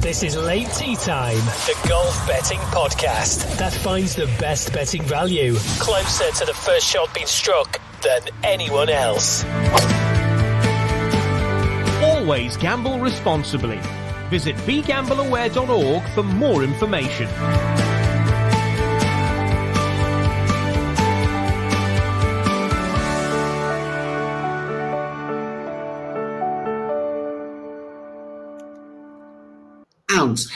This is Late Tea Time, the golf betting podcast that finds the best betting value closer to the first shot being struck than anyone else. Always gamble responsibly. Visit begambleaware.org for more information.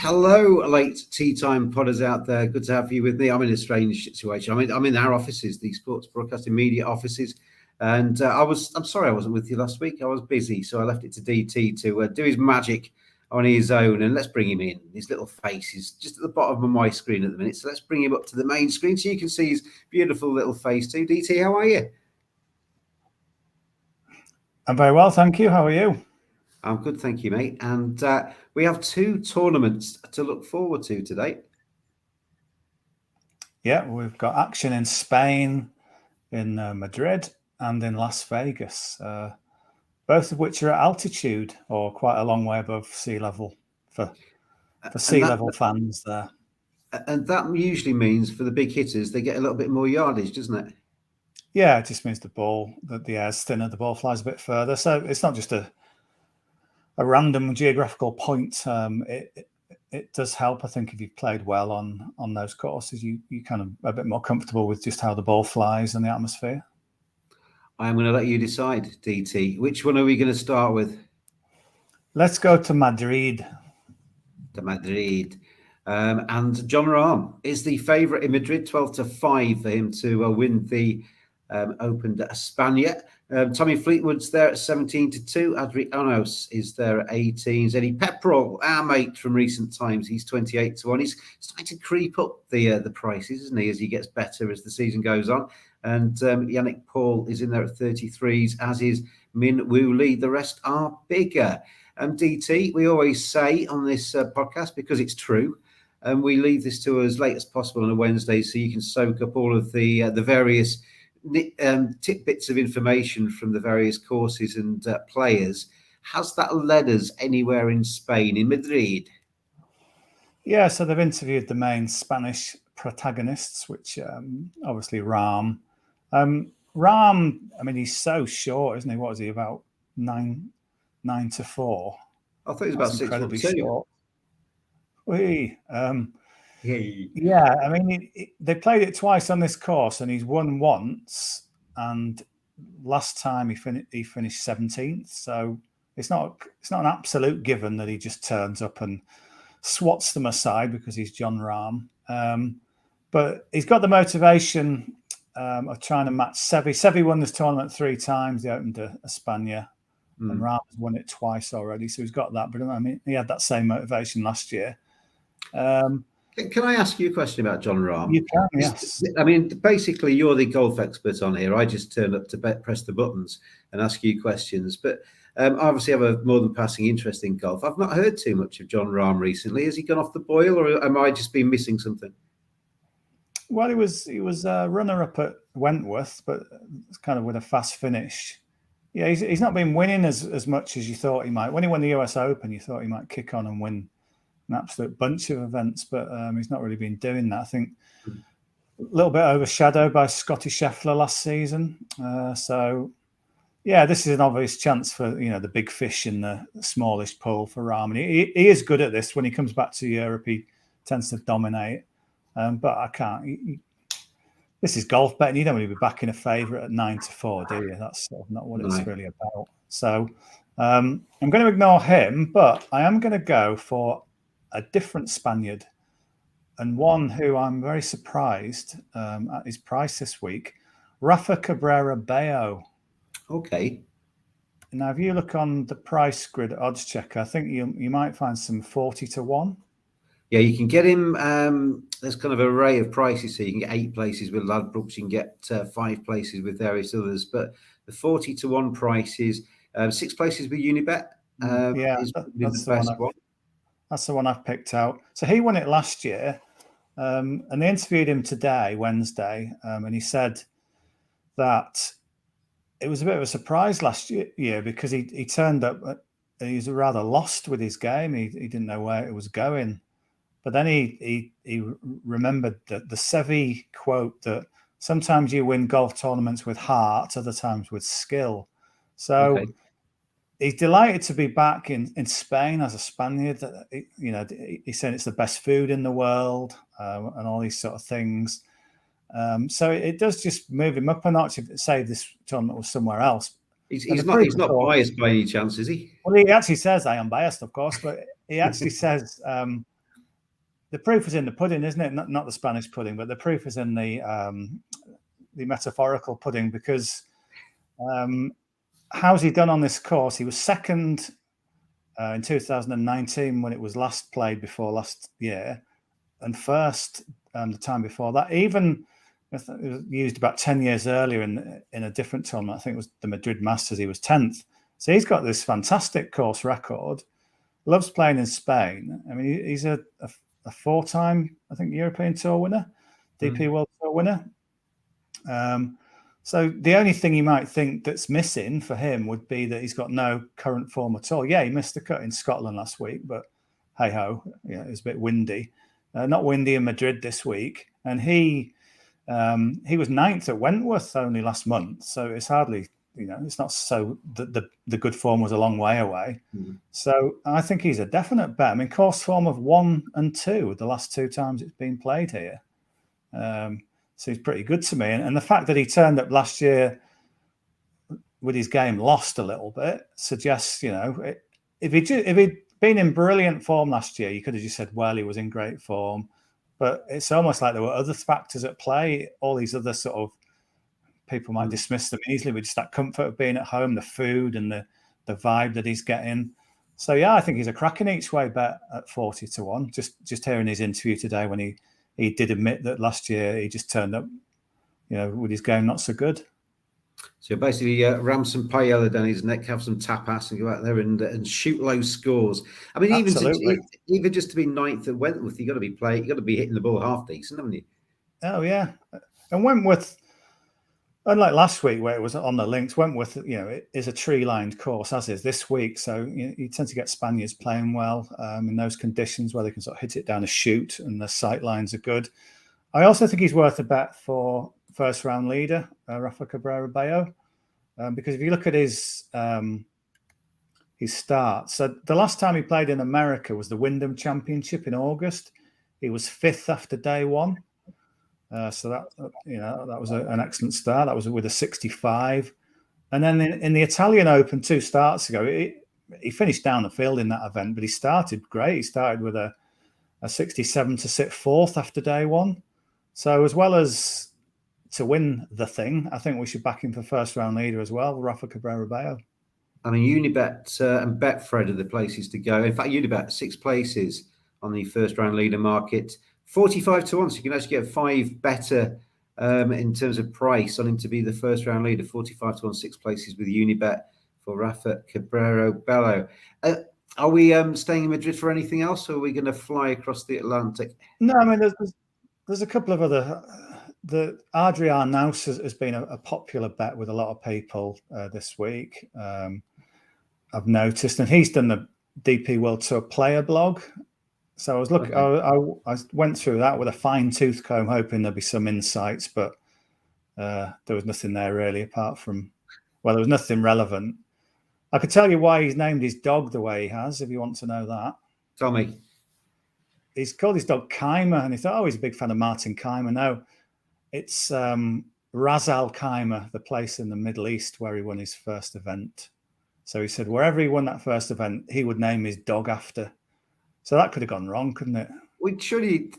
Hello, Late Tea Time podders out there. Good to have you with me. I'm in a strange situation. I'm in our offices, the Sports Broadcasting Media offices, and I'm sorry I wasn't with you last week. I was busy, so I left it to DT to do his magic on his own. And let's bring him in. His little face is just at the bottom of my screen at the minute, so let's bring him up to the main screen so you can see his beautiful little face too. DT, how are you? I'm very well, thank you. How are you? I'm good, thank you, mate. And we have two tournaments to look forward to today. Yeah, we've got action in Spain, in Madrid, and in Las Vegas, both of which are at altitude or quite a long way above sea level for sea level fans there. And that usually means for the big hitters, they get a little bit more yardage, doesn't it? Yeah, it just means the air's thinner, the ball flies a bit further. So it's not just a random geographical point. It does help, I think, if you've played well on those courses, you kind of a bit more comfortable with just how the ball flies and the atmosphere. I'm going to let you decide, DT. Which one are we going to start with? Let's go to Madrid. And John Rahm is the favourite in Madrid, 12-5 for him to win the Open De Espana. Tommy Fleetwood's there at 17-2. Adrianos is there at 18. Eddie Pepperell, our mate from recent times, he's 28-1. He's starting to creep up the prices, isn't he, as he gets better as the season goes on. And Yannick Paul is in there at 33s, as is Min Woo Lee. The rest are bigger. DT, we always say on this podcast, because it's true, and we leave this to as late as possible on a Wednesday so you can soak up all of the various tidbits of information from the various courses and players. Has that led us anywhere in Spain, in Madrid? Yeah, so they've interviewed the main Spanish protagonists, which obviously Rahm. Rahm, I mean, he's so short, isn't he? What is he, about 9-4? I thought he was about 6'2". Incredibly short. Yeah, I mean, they played it twice on this course, and he's won once. And last time he finished 17th. So it's not an absolute given that he just turns up and swats them aside because he's John Rahm. But he's got the motivation of trying to match Seve. Seve won this tournament 3 times. They opened Espana, and Rahm has won it twice already. So he's got that. But I mean, he had that same motivation last year. Can I ask you a question about John Rahm? You can, yes. I mean, basically, you're the golf expert on here. I just turned up to press the buttons and ask you questions. But I obviously have a more than passing interest in golf. I've not heard too much of John Rahm recently. Has he gone off the boil, or am I just been missing something? Well, he was a runner-up at Wentworth, but it's kind of with a fast finish. Yeah, he's not been winning as much as you thought he might. When he won the US Open, you thought he might kick on and win an absolute bunch of events, but he's not really been doing that. I think a little bit overshadowed by Scotty Scheffler last season. So, yeah, this is an obvious chance for the big fish in the smallish pool for Rahm. He is good at this. When he comes back to Europe, he tends to dominate. But I can't. This is golf betting. You don't want to be backing a favourite at 9-4, do you? That's sort of not what it's really about. So I'm going to ignore him, but I am going to go for a different Spaniard, and one who I'm very surprised at his price this week, Rafa Cabrera Bello. Okay. Now, if you look on the price grid odds checker, I think you might find some 40-1. Yeah, you can get him. There's kind of an array of prices. So you can get 8 places with Ladbrokes, you can get 5 places with various others. But the 40-1 prices, 6 places with Unibet. That's the best one. That's the one I've picked out. So he won it last year, and they interviewed him today, Wednesday, and he said that it was a bit of a surprise last year because he turned up he was rather lost with his game. He didn't know where it was going. But then he remembered the Seve quote that sometimes you win golf tournaments with heart, other times with skill. So he's delighted to be back in Spain as a Spaniard. He said it's the best food in the world and all these sort of things. So it does just move him up a notch. If say this tournament was somewhere else. He's not biased by any chance, is he? Well, he actually says, I am biased, of course, but he actually says the proof is in the pudding, isn't it? Not the Spanish pudding, but the proof is in the metaphorical pudding, because how's he done on this course? He was second in 2019 when it was last played before last year, and first the time before that. Even it was used about 10 years earlier in a different tournament. I think it was the Madrid Masters. He was 10th. So he's got this fantastic course record. Loves playing in Spain. I mean, he's a 4-time, I think, European Tour winner, DP World Tour winner. So the only thing you might think that's missing for him would be that he's got no current form at all. Yeah, he missed the cut in Scotland last week, but hey ho, yeah, it was a bit windy. Not windy in Madrid this week, and he was 9th at Wentworth only last month, so it's hardly, it's not so the good form was a long way away. So I think he's a definite bet. I mean, course form of 1 and 2 the last 2 times it's been played here. So he's pretty good to me, and the fact that he turned up last year with his game lost a little bit suggests, if he'd been in brilliant form last year, you could have just said, well, he was in great form. But it's almost like there were other factors at play. All these other sort of people might dismiss them easily, with just that comfort of being at home, the food and the vibe that he's getting. So, yeah, I think he's a cracking each way bet at 40 to 1. Just hearing his interview today when he did admit that last year he just turned up, with his game not so good. So basically, ram some paella down his neck, have some tapas, and go out there and shoot low scores. I mean, even just to be 9th at Wentworth, you got to be hitting the ball half decent, haven't you? Oh yeah, and Wentworth, unlike last week where it was on the links, Wentworth, it is a tree-lined course, as is this week. So you tend to get Spaniards playing well in those conditions where they can sort of hit it down a chute and the sight lines are good. I also think he's worth a bet for first round leader, Rafa Cabrera Bello, because if you look at his start, so the last time he played in America was the Wyndham Championship in August. He was 5th after day 1, so that was an excellent start. That was with a 65, and then in the Italian Open 2 starts ago, he finished down the field in that event, but he started great. He started with a 67 to sit 4th after day 1. So as well as to win the thing, I think we should back him for first round leader as well, Rafa Cabrera Bello. I mean, Unibet and Betfred are the places to go. In fact, Unibet 6 places on the first round leader market, 45 to 1. So you can actually get 5 better in terms of price on him to be the first round leader. 45 to 1, 6 places with Unibet for Rafa Cabrera Bello. Are we staying in Madrid for anything else, or are we going to fly across the Atlantic? No, I mean, there's a couple of other. The Adrian Naus has been a popular bet with a lot of people this week. I've noticed, and he's done the DP World Tour player blog. So I was looking. Okay. I went through that with a fine-tooth comb, hoping there'd be some insights, but there was nothing there really, apart from, there was nothing relevant. I could tell you why he's named his dog the way he has, if you want to know that. Tell me. He's called his dog Keimer, and he thought, he's a big fan of Martin Keimer. No, it's Ras Al Khaimah, the place in the Middle East where he won his first event. So he said wherever he won that first event, he would name his dog after. So that could have gone wrong, couldn't it? Well, surely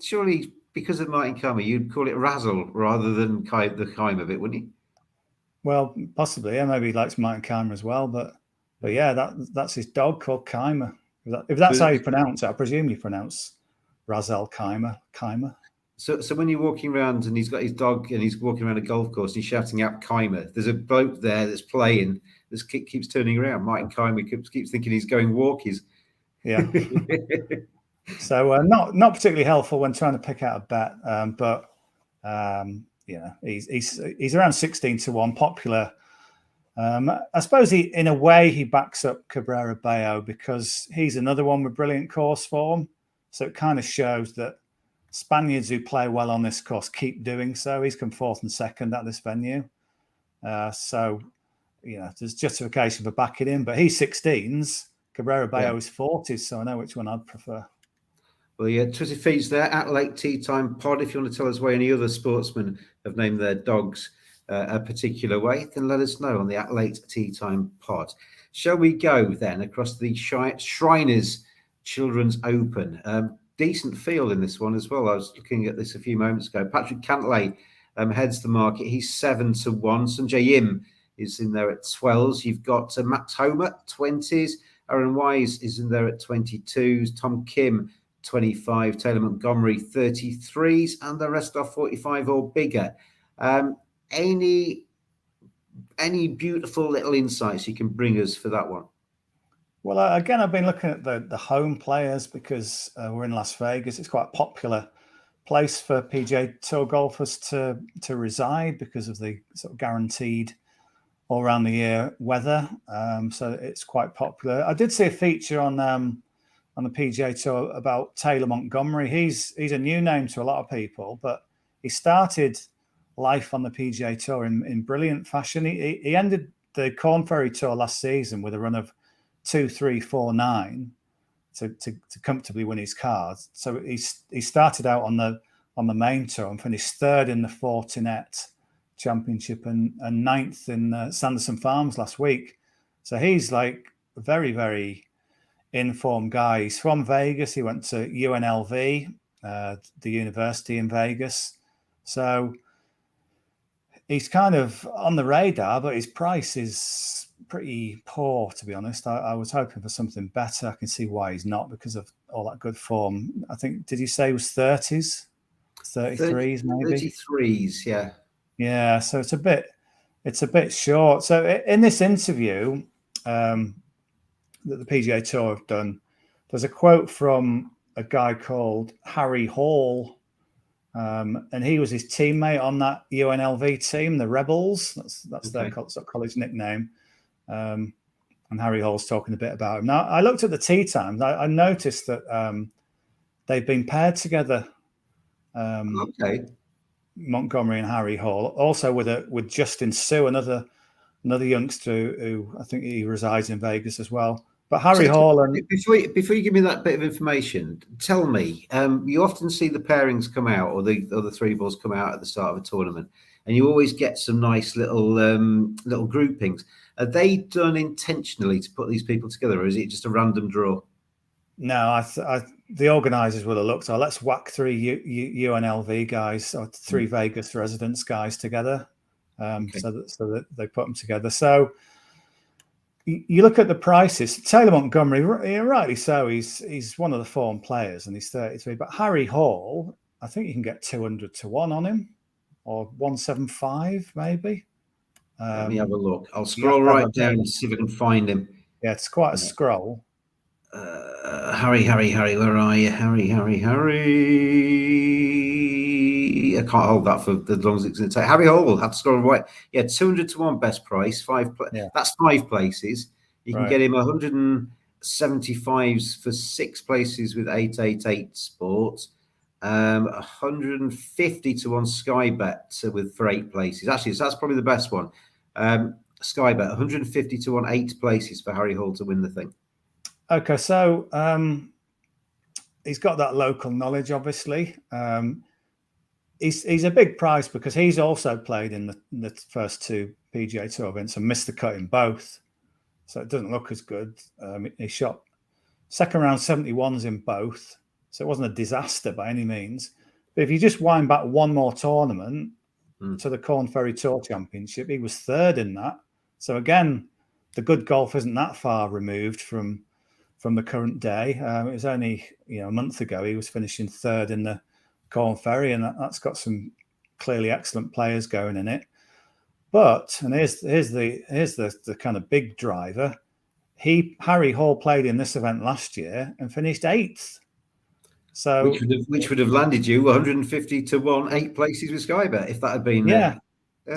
because of Martin Keimer, you'd call it Razzle rather than the Keimer bit, wouldn't you? Well, possibly. Yeah, maybe he likes Martin Keimer as well. But yeah, that's his dog called Keimer. If that's how you pronounce it, I presume you pronounce Ras Al Khaimah. So when you're walking around and he's got his dog and he's walking around a golf course and he's shouting out Keimer, there's a bloke there that's playing that keeps turning around. Martin Keimer keeps thinking he's going walkies. Yeah. So not particularly helpful when trying to pick out a bet, but he's around 16 to 1, popular I suppose in a way, he backs up Cabrera Bello because he's another one with brilliant course form. So it kind of shows that Spaniards who play well on this course keep doing so. He's come 4th and 2nd at this venue. So, there's justification for backing him, but he's 16s. Cabrera Bello is 40s, so I know which one I'd prefer. Well, yeah, Twitter feeds there at Late Tea Time Pod. If you want to tell us why any other sportsmen have named their dogs a particular way, then let us know on the at Late Tea Time Pod. Shall we go then across the Shriners Children's Open? Decent field in this one as well. I was looking at this a few moments ago. Patrick Cantlay heads the market. He's 7-1. Sunjae Im is in there at 12s. You've got Max Homer, 20s. Aaron Wise is in there at 22s. Tom Kim, 25. Taylor Montgomery, 33s. And the rest are 45 or bigger. Any beautiful little insights you can bring us for that one? Well, again, I've been looking at the home players because we're in Las Vegas. It's quite a popular place for PGA Tour golfers to reside because of the sort of guaranteed all around the year weather. So it's quite popular. I did see a feature on the PGA Tour about Taylor Montgomery. He's a new name to a lot of people, but he started life on the PGA Tour in brilliant fashion. He ended the Corn Ferry Tour last season with a run of 2, 3, 4, 9 to comfortably win his cards. So he started out on the main tour and finished 3rd in the Fortinet Championship and 9th in Sanderson Farms last week. So he's like a very, very informed guy. He's from Vegas. He went to UNLV, the university in Vegas. So he's kind of on the radar, but his price is pretty poor, to be honest. I was hoping for something better. I can see why he's not because of all that good form. I think, did you say it was 30s? 33s, maybe? 33s, yeah. Yeah, so it's a bit short. So in this interview that the PGA Tour have done, there's a quote from a guy called Harry Hall, and he was his teammate on that UNLV team, the Rebels. That's their college nickname. And Harry Hall's talking a bit about him. Now, I looked at the tee times. I noticed that they've been paired together. Montgomery and Harry Hall, also with Justin Sue, another youngster who I think he resides in Vegas as well. But Harry Hall and before you give me that bit of information, tell me, you often see the pairings come out or the three balls come out at the start of a tournament, and you always get some nice little groupings. Are they done intentionally to put these people together, or is it just a random draw? No, the organisers will have looked. Let's whack 3 UNLV guys or 3 Vegas residents guys together, so that they put them together. So you look at the prices. Taylor Montgomery, rightly so, he's one of the form players and he's 33. But Harry Hall, I think you can get 200 to 1 on him, or 175 maybe. Let me have a look. I'll scroll right down and see if I can find him. Yeah, it's quite a scroll. Harry, where are you? Harry. I can't hold that for as long as it's going to take. Harry Hall had to score right. Yeah, 200 to 1 best price. That's 5 places. You can get him 175s for 6 places with 888 Sports. 150 to 1 Sky Bet for 8 places. Actually, so that's probably the best one. Sky Bet 150 to 1 8 places for Harry Hall to win the thing. Okay, so he's got that local knowledge, obviously. He's a big price because he's also played in the first 2 PGA Tour events and missed the cut in both. So it doesn't look as good. He shot second round 71s in both. So it wasn't a disaster by any means. But if you just wind back one more tournament to the Corn Ferry Tour Championship, he was 3rd in that. So again, the good golf isn't that far removed from the current day. It was only a month ago he was finishing 3rd in the Corn Ferry, and that's got some clearly excellent players going in it. But, and here's the kind of big driver. Harry Hall played in this event last year and finished 8th. So which would have landed you 150 to 1 8 places with Sky Bet if that had been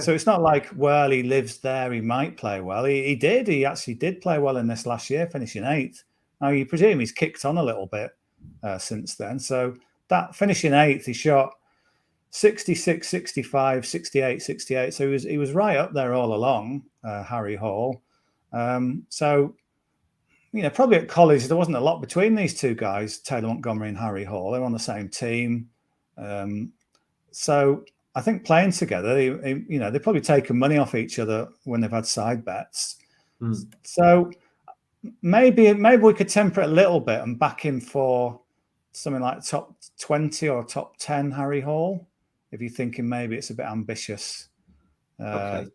So it's not like, well, he lives there, he might play well. He did. He actually did play well in this last year, finishing 8th. Now, you presume he's kicked on a little bit since then. So that finishing 8th, he shot 66, 65, 68, 68. So he was right up there all along, Harry Hall. So, probably at college, there wasn't a lot between these two guys, Taylor Montgomery and Harry Hall. They were on the same team. So I think playing together, they've probably taken money off each other when they've had side bets. So maybe we could temper it a little bit and back him for something like top 20 or top 10 Harry Hall, if you're thinking maybe it's a bit ambitious to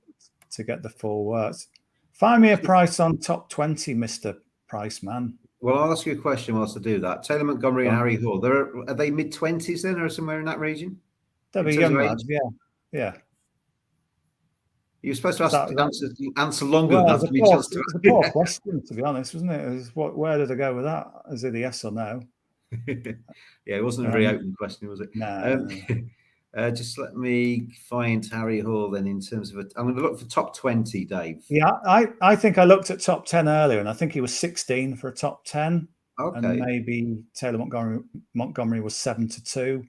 get the full words. Find me a price on top 20, Mr. Price Man. Well, I'll ask you a question whilst I do that. Taylor Montgomery and Harry Hall, are they mid-20s then, or somewhere in that region? They'll be young lads, yeah. You're supposed to answer longer than that. It's a poor question, to be honest, wasn't it? Where did I go with that? Is it a yes or no? Yeah, it wasn't a very open question, was it? No. Just let me find Harry Hall then in terms of I'm going to look for top 20, Dave. Yeah, I think I looked at top 10 earlier, and I think he was 16 for a top 10. Okay. And maybe Taylor Montgomery was 7-2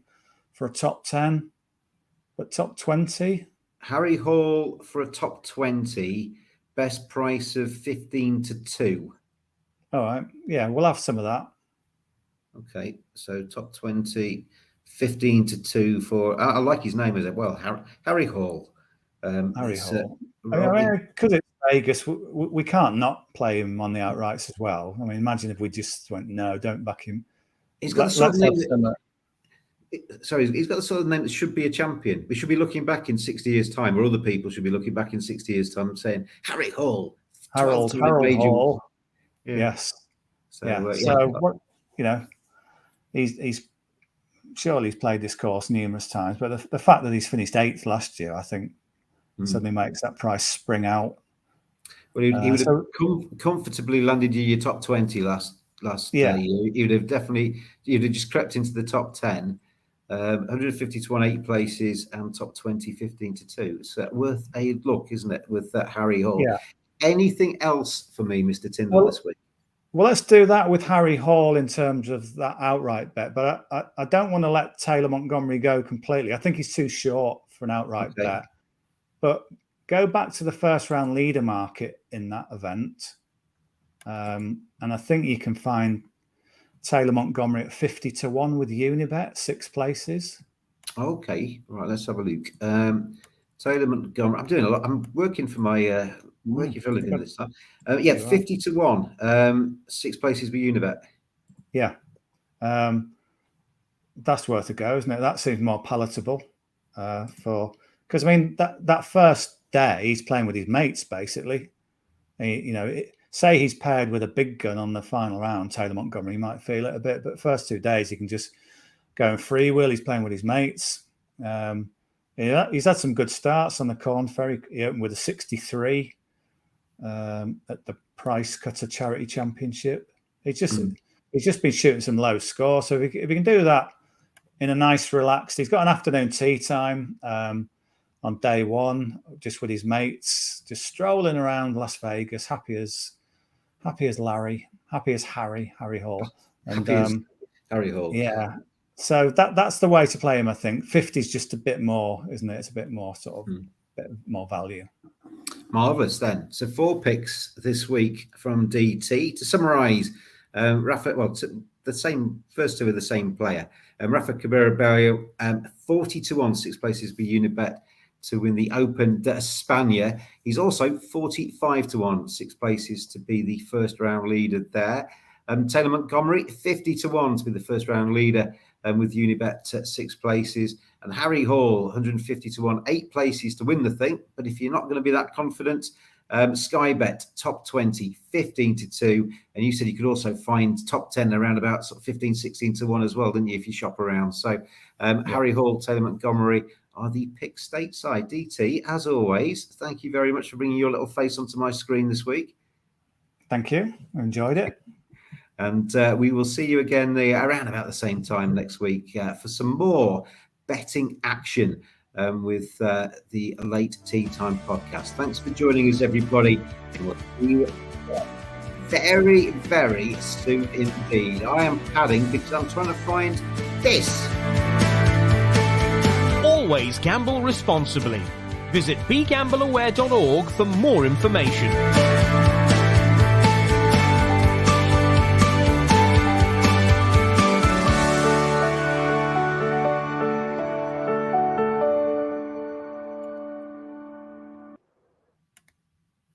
for a top 10. But top 20? Harry Hall for a top 20, best price of 15-2. All right. Yeah, we'll have some of that. Okay, so top 20, 15-2 for. I like his name as well, Harry Hall. Harry Hall. Because it's Vegas, we can't not play him on the outrights as well. I mean, imagine if we just went, no, don't back him. He's got the sort of name he's got the sort of name that should be a champion. We should be looking back in 60 years' time, or other people should be looking back in 60 years' time saying, Harry Hall. Harold Hall. Yeah. Yes. So, he's surely played this course numerous times, but the fact that he's finished 8th last year, I think, suddenly makes that price spring out. Well, he would have comfortably landed you your top 20 last year. You'd have just crept into the top 10, 150 to 1, 8 places, and top 20, 15-2. So worth a look, isn't it, with that Harry Hall? Yeah. Anything else for me, Mr. Tindall, this week? Well, let's do that with Harry Hall in terms of that outright bet, but I don't want to let Taylor Montgomery go completely. I think he's too short for an outright bet. But go back to the first round leader market in that event. And I think you can find Taylor Montgomery at 50-1 with Unibet, 6 places. Okay, right. Let's have a look. Taylor Montgomery. I'm doing a lot. I'm working for my working for a living this time. 50-1. 6 places with Unibet. Yeah, that's worth a go, isn't it? That seems more palatable because I mean that first day he's playing with his mates basically. Say he's paired with a big gun on the final round, Taylor Montgomery might feel it a bit, but first 2 days he can just go and freewheel. He's playing with his mates. He's had some good starts on the Corn Ferry. He opened with a 63 at the Price Cutter Charity Championship. He's just been shooting some low scores. So if he can do that in a nice, relaxed, he's got an afternoon tea time on day 1, just with his mates, just strolling around Las Vegas, happy as Larry, happy as Harry Hall, and Harry Hall. Yeah. So that's the way to play him, I think. 50 is just a bit more, isn't it? It's a bit more bit more value. Marvellous then. So 4 picks this week from DT. To summarise, Rafa, the same first 2 are the same player. Rafa Cabrera-Bello, 40-1, 6 places for Unibet to win the Open De Espana. He's also 45-1, 6 places to be the first round leader there. Taylor Montgomery, 50-1 to be the first round leader with Unibet at 6 places. And Harry Hall, 150-1, 8 places to win the thing. But if you're not going to be that confident, Sky Bet, top 20, 15-2. And you said you could also find top 10 around about sort of 15, 16-1 as well, didn't you, if you shop around? So Harry Hall, Taylor Montgomery are the picks stateside. DT, as always, thank you very much for bringing your little face onto my screen this week. Thank you. I enjoyed it. And we will see you again around about the same time next week for some more betting action. with the Late Tea Time podcast. Thanks for joining us, everybody. We'll see you very, very soon indeed. I am padding because I'm trying to find this. Always gamble responsibly. Visit begambleaware.org for more information.